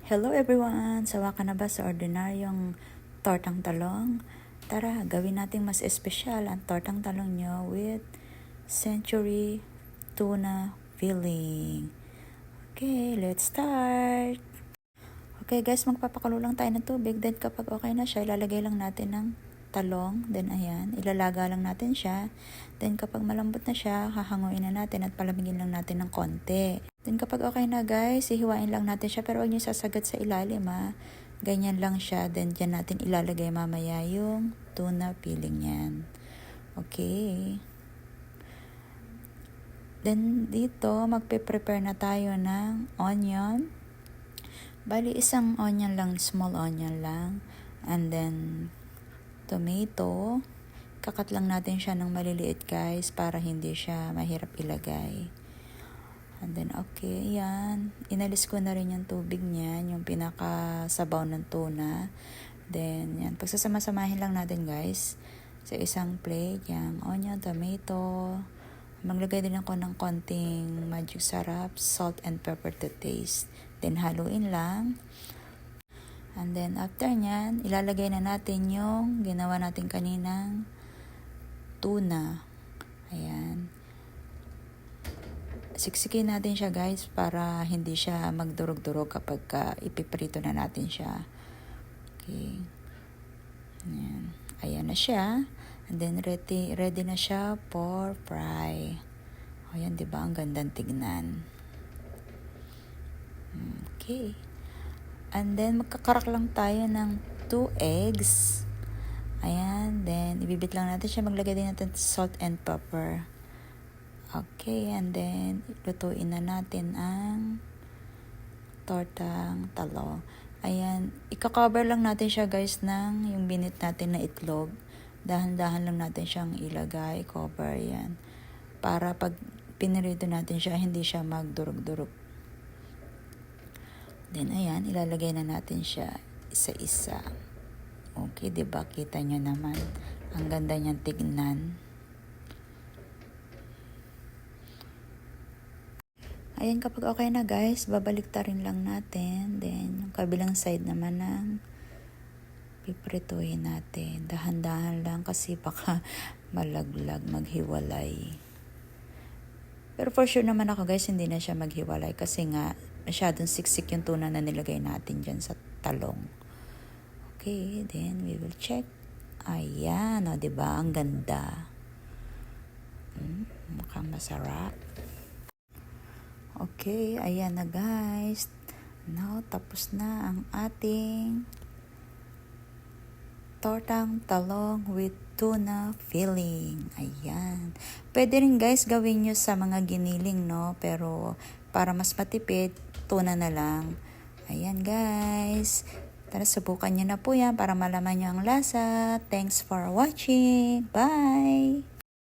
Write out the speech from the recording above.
Hello everyone! Sawa ka na ba sa ordinaryong tortang talong? Tara, gawin natin mas espesyal ang tortang talong nyo with Century Tuna Filling. Okay, let's start! Okay guys, magpapakulo lang tayo ng tubig. Then kapag okay na siya, ilalagay lang natin ng talong. Then ayan, ilalaga lang natin siya. Then kapag malambot na siya, hahanguin na natin at palamigin lang natin ng konti. Then kapag okay na guys, ihiwain lang natin siya. Pero huwag niyo sasagat sa ilalim ha. Ganyan lang siya. Then dyan natin ilalagay mamaya yung tuna filling yan. Okay. Then dito, magpe-prepare na tayo ng onion. Bali, isang onion lang, small onion lang. And then, tomato. Kakat lang natin siya ng maliliit guys para hindi siya mahirap ilagay. And then, okay, yan. Inalis ko na rin yung tubig niyan, yung pinakasabaw ng tuna. Then, yan. Pagsasama-samahin lang natin guys sa isang plate. Yung onion, tomato. Maglagay din ako ng konting magic sarap, salt and pepper to taste. Then, haluin lang. And then, after nyan, ilalagay na natin yung ginawa natin kaninang tuna. Ayan. Siksikin natin siya guys para hindi siya magdurog-durog kapag ipiprito na natin siya. Okay. Ayan. Ayan na siya. And then, ready na siya for fry. Ayan, diba? Ang gandang tignan. Okay. And then, magkakarak lang tayo ng 2 eggs. Ayan. Then, ibibit lang natin siya. Maglagay din natin salt and pepper. Okay. And then, lutuin na natin ang tortang talong. Ayan. Ika-cover lang natin siya guys ng yung binit natin na itlog. Dahan-dahan lang natin siyang ilagay. Cover yan. Para pag pinirito natin siya, hindi siya magdurog-durog. Then, ayan, ilalagay na natin siya isa-isa. Okay, diba? Kita nyo naman. Ang ganda niyang tignan. Ayan, kapag okay na guys, babaliktarin lang natin. Then, yung kabilang side naman ng piprituhin natin. Dahan-dahan lang kasi baka malaglag, maghiwalay. Pero for sure naman ako guys, hindi na siya maghiwalay kasi nga masyadong siksik yung tuna na nilagay natin dyan sa talong. Okay, then we will check. Ayan, o diba? Ang ganda. Mukhang masarap. Okay, ayan na guys. Now, tapos na ang ating tortang talong with tuna filling. Ayan. Pwede rin guys gawin nyo sa mga giniling, no? Pero para mas matipid, tuna na lang. Ayan guys. Tara, subukan nyo na po yan para malaman nyo ang lasa. Thanks for watching. Bye!